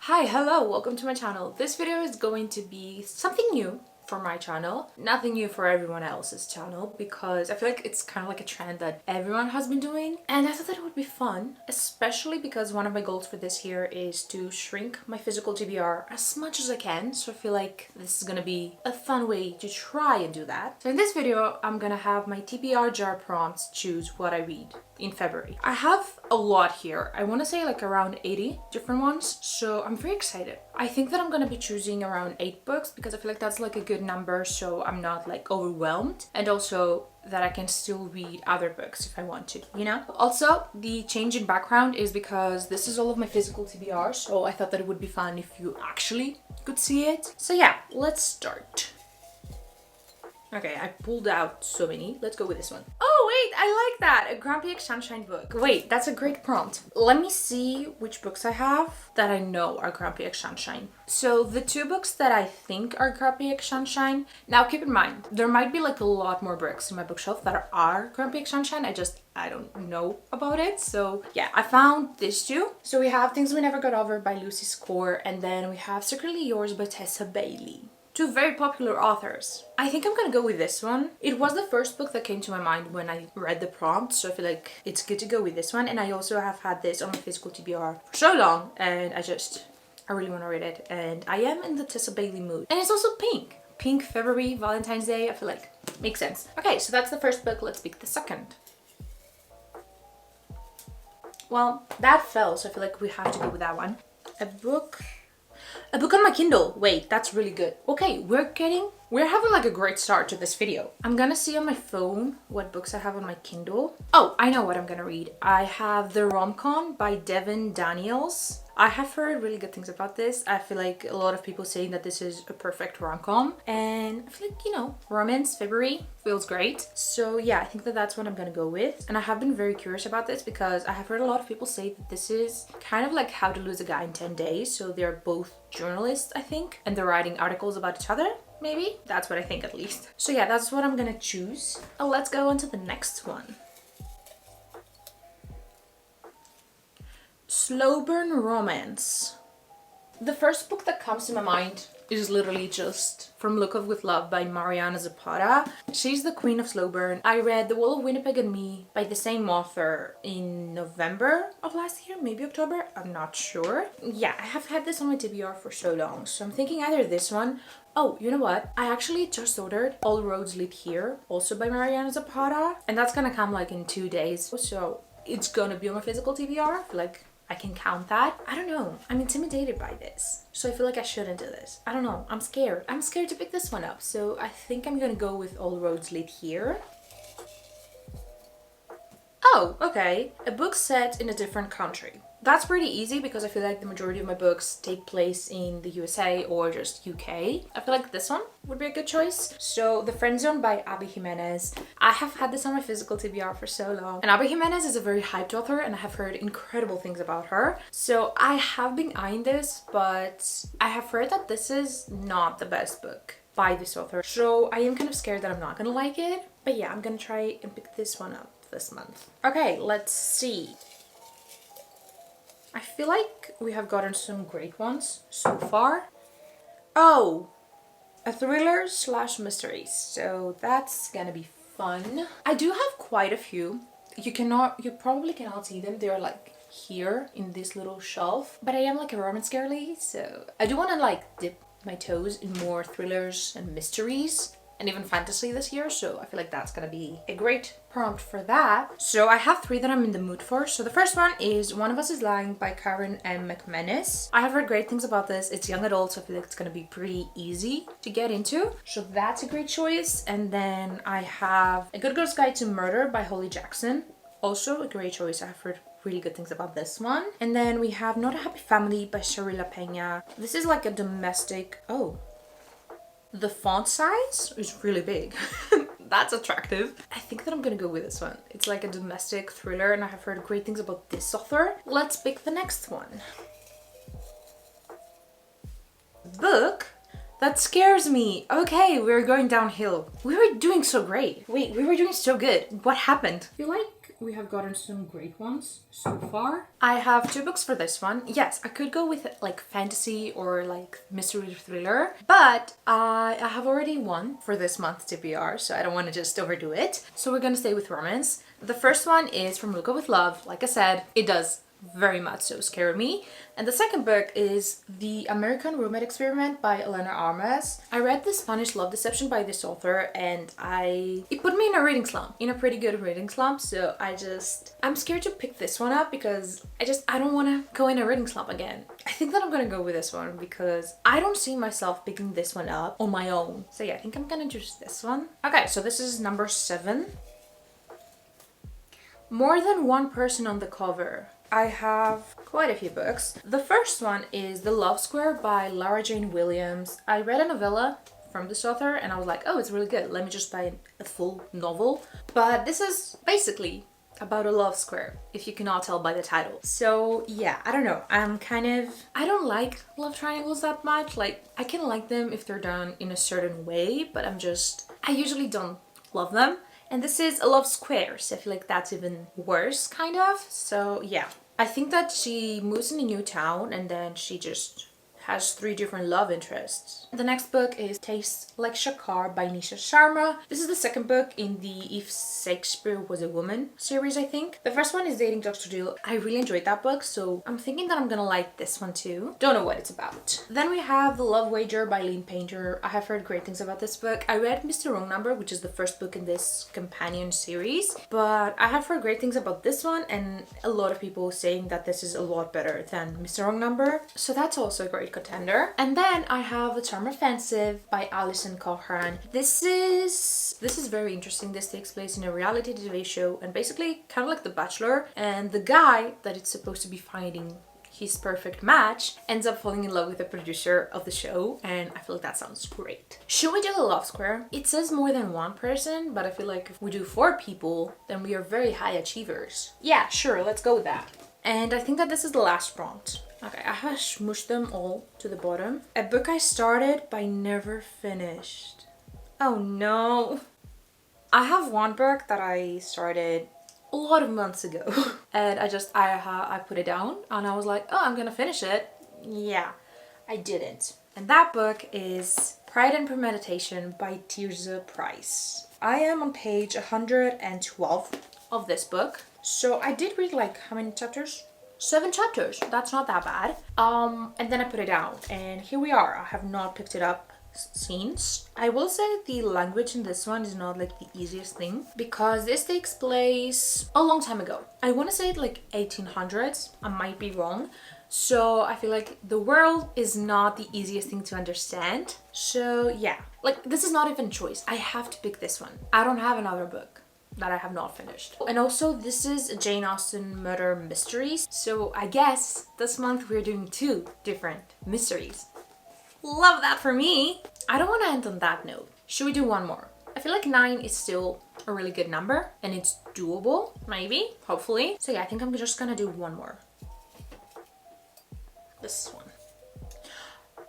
Hi, hello, welcome to my channel. This video is going to be something new for my channel. Nothing new for everyone else's channel because I feel like it's kind of like a trend that everyone has been doing. And I thought that it would be fun, especially because one of my goals for this year is to shrink my physical TBR as much as I can. So I feel like this is gonna be a fun way to try and do that. So in this video, I'm gonna have my TBR jar prompts choose what I read in February. I have a lot here. I want to say like around 80 different ones, so I'm very excited. I think that I'm gonna be choosing around 8 books because I feel like that's like a good number, so I'm not like overwhelmed, and also that I can still read other books if I want to, you know? Also, the change in background is because this is all of my physical TBR, so I thought that it would be fun if you actually could see it. So yeah, let's start. Okay, I pulled out so many. Let's go with this one. Oh wait, I like that! A Grumpy X Sunshine book. Wait, that's a great prompt. Let me see which books I have that I know are Grumpy X Sunshine. So the 2 books that I think are Grumpy X Sunshine. Now keep in mind, there might be like a lot more books in my bookshelf that are Grumpy X Sunshine. I don't know about it. So yeah, I found these 2. So we have Things We Never Got Over by Lucy Score, and then we have Secretly Yours by Tessa Bailey. 2 very popular authors. I think I'm gonna go with this one. It was the first book that came to my mind when I read the prompt, so I feel like it's good to go with this one. And I also have had this on my physical TBR for so long, and I really want to read it. And I am in the Tessa Bailey mood. And it's also pink. Pink February, Valentine's Day, I feel like makes sense. Okay, so that's the first book. Let's pick the second. Well, that fell, so I feel like we have to go with that one. A book on my Kindle. Wait, that's really good. Okay, we're having like a great start to this video. I'm gonna see on my phone what books I have on my Kindle. Oh, I know what I'm gonna read. I have The Rom-Com by Devin Daniels. I have heard really good things about this. I feel like a lot of people saying that this is a perfect rom-com, and I feel like, you know, romance, February feels great. So yeah, I think that that's what I'm gonna go with. And I have been very curious about this because I have heard a lot of people say that this is kind of like How to Lose a Guy in 10 Days. So they're both journalists, I think, and they're writing articles about each other. Maybe? That's what I think at least. So yeah, that's what I'm gonna choose. Let's go on to the next one. Slow burn romance. The first book that comes to my mind is literally just From Look Up With Love by Mariana Zapata. She's the queen of slow burn. I read The Wall of Winnipeg and Me by the same author in November of last year, maybe October, I'm not sure. Yeah, I have had this on my TBR for so long, so I'm thinking either this one. Oh, you know what? I actually just ordered All Roads Lead Here, also by Mariana Zapata, and that's gonna come like in 2 days. So it's gonna be on my physical TBR, like I can count that. I don't know. I'm intimidated by this. So I feel like I shouldn't do this. I don't know. I'm scared. I'm scared to pick this one up. So I think I'm gonna go with All Roads Lead Here. Oh, okay. A book set in a different country. That's pretty easy because I feel like the majority of my books take place in the USA or just UK. I feel like this one would be a good choice. So The Friend Zone by Abby Jimenez. I have had this on my physical TBR for so long. And Abby Jimenez is a very hyped author and I have heard incredible things about her. So I have been eyeing this, but I have heard that this is not the best book by this author. So I am kind of scared that I'm not gonna like it. But yeah, I'm gonna try and pick this one up this month. Okay, let's see. I feel like we have gotten some great ones so far. Oh, a thriller / mystery. So that's gonna be fun. I do have quite a few. You probably cannot see them. They're like here in this little shelf. But I am like a romance girly, so I do want to like dip my toes in more thrillers and mysteries. And even fantasy this year, so I feel like that's gonna be a great prompt for that. So I have 3 that I'm in the mood for. So the first one is One of Us is Lying by Karen M. McManus. I have heard great things about this. It's young adult, so I feel like it's gonna be pretty easy to get into. So that's a great choice. And then I have A Good Girl's Guide to Murder by Holly Jackson. Also a great choice. I've heard really good things about this one. And then we have Not a Happy Family by Sharila Pena. This is like a domestic... Oh. The font size is really big. That's attractive. I think that I'm gonna go with this one. It's like a domestic thriller and I have heard great things about this author. Let's pick the next one. Book that scares me. Okay, we're going downhill. We were doing so great. Wait, we were doing so good. What happened? I feel like we have gotten some great ones so far. I have 2 books for this one. Yes, I could go with like fantasy or like mystery thriller, but I have already one for this month TBR, so I don't want to just overdo it. So we're gonna stay with romance. The first one is From Luca with Love. Like I said, it does very much so scare me. And the second book is The American Roommate Experiment by Elena Armas. I read The Spanish Love Deception by this author, and it put me in a reading slump, in a pretty good reading slump. So I'm scared to pick this one up because I don't want to go in a reading slump again. I think that I'm gonna go with this one because I don't see myself picking this one up on my own. So yeah, I think I'm gonna choose this one. Okay, so this is number 7. More Than One Person on the Cover. I have quite a few books. The first one is The Love Square by Lara Jane Williams. I read a novella from this author and I was like, oh, it's really good. Let me just buy a full novel. But this is basically about a love square, if you cannot tell by the title. So yeah, I don't know. I don't like love triangles that much. Like, I can like them if they're done in a certain way, but I usually don't love them. And this is a love square, so I feel like that's even worse, kind of. So yeah, I think that she moves in a new town and then she just has 3 different love interests. The next book is Tastes Like Shakar by Nisha Sharma. This is the second book in the If Shakespeare Was a Woman series, I think. The first one is Dating Dr. Dill. I really enjoyed that book, so I'm thinking that I'm gonna like this one too. Don't know what it's about. Then we have The Love Wager by Lynn Painter. I have heard great things about this book. I read Mr. Wrong Number, which is the first book in this companion series, but I have heard great things about this one and a lot of people saying that this is a lot better than Mr. Wrong Number. So that's also a great contender. And then I have The Charm Offensive by Alison Cochran. This is very interesting. This takes place in a reality TV show and basically kind of like The Bachelor, and the guy that it's supposed to be finding his perfect match ends up falling in love with the producer of the show, and I feel like that sounds great. Should we do the love square? It says more than one person, but I feel like if we do 4 people, then we are very high achievers. Yeah, sure, let's go with that. And I think that this is the last prompt. Okay, I have smooshed them all to the bottom. A book I started but never finished. Oh no. I have one book that I started a lot of months ago and I put it down and I was like, oh, I'm gonna finish it. Yeah, I didn't. And that book is Pride and Premeditation by Tirza Price. I am on page 112 of this book. So I did read like how many chapters? 7 chapters. That's not that bad. And then I put it down and here we are. I have not picked it up since. I will say the language in this one is not like the easiest thing because this takes place a long time ago. I want to say like 1800s. I might be wrong. So I feel like the world is not the easiest thing to understand. So yeah, like this is not even choice. I have to pick this one. I don't have another book that I have not finished. And also this is Jane Austen murder mysteries. So I guess this month we're doing 2 different mysteries. Love that for me. I don't want to end on that note. Should we do one more? I feel like 9 is still a really good number and it's doable, maybe, hopefully. So yeah, I think I'm just gonna do one more. This one.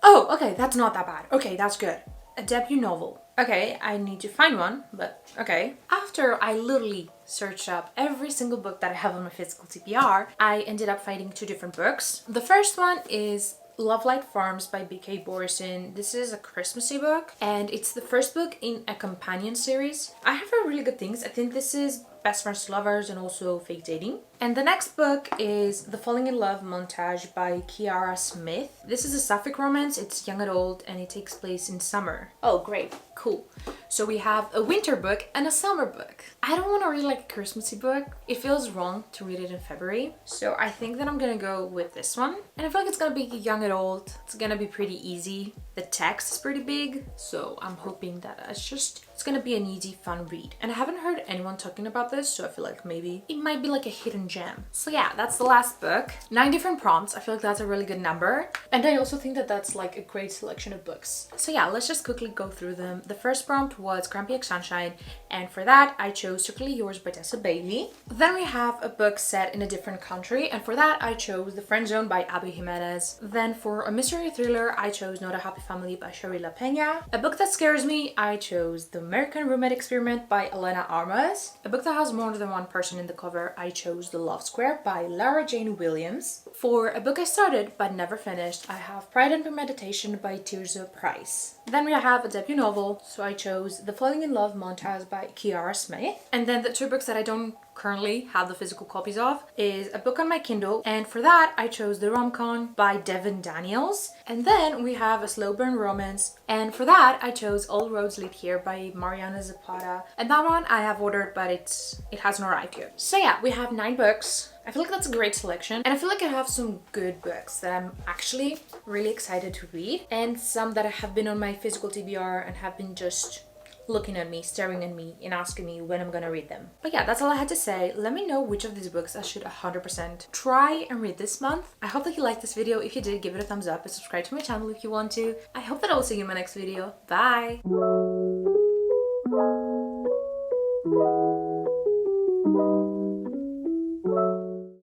Oh, okay, that's not that bad. Okay, that's good. A debut novel. Okay, I need to find one, but okay. After I literally searched up every single book that I have on my physical TBR, I ended up finding 2 different books. The first one is Love Light Farms by B.K. Borson. This is a Christmassy book and it's the first book in a companion series. I have heard really good things. I think this is Best Friends to Lovers and also Fake Dating. And the next book is The Falling in Love Montage by Kiara Smith. This is a sapphic romance. It's young adult and it takes place in summer. Oh, great. Cool. So we have a winter book and a summer book. I don't want to read like a Christmassy book. It feels wrong to read it in February. So I think that I'm gonna go with this one. And I feel like it's gonna be young adult. It's gonna be pretty easy. The text is pretty big. So I'm hoping that it's gonna be an easy, fun read. And I haven't heard anyone talking about this, so I feel like maybe it might be like a hidden gem. So yeah, that's the last book. 9 different prompts. I feel like that's a really good number. And I also think that that's like a great selection of books. So yeah, let's just quickly go through them. The first prompt was Grumpy Ex Sunshine, and for that I chose Strictly Yours by Tessa Bailey. Then we have a book set in a different country, and for that I chose The Friend Zone by Abby Jimenez. Then for a mystery thriller I chose Not a Happy Family by Sharila Pena. A book that scares me, I chose The American Roommate Experiment by Elena Armas. A book that has more than one person in the cover, I chose The Love Square by Lara Jane Williams. For a book I started but never finished, I have Pride and Premeditation by Tirza Price. Then we have a debut novel, so I chose The Falling in Love Montage by Kiara Smith. And then the two books that I don't currently have the physical copies of is a book on my Kindle, and for that I chose The Rom-Com by Devin Daniels. And then we have a slow burn romance, and for that I chose All Roads Lead Here by Mariana Zapata, and that one I have ordered but it hasn't arrived yet. So yeah, we have 9 books. I feel like that's a great selection, and I feel like I have some good books that I'm actually really excited to read, and some that have been on my physical TBR and have been just looking at me, staring at me, and asking me when I'm gonna read them. But yeah, that's all I had to say. Let me know which of these books I should 100% try and read this month. I hope that you liked this video. If you did, give it a thumbs up and subscribe to my channel if you want to. I hope that I will see you in my next video. Bye!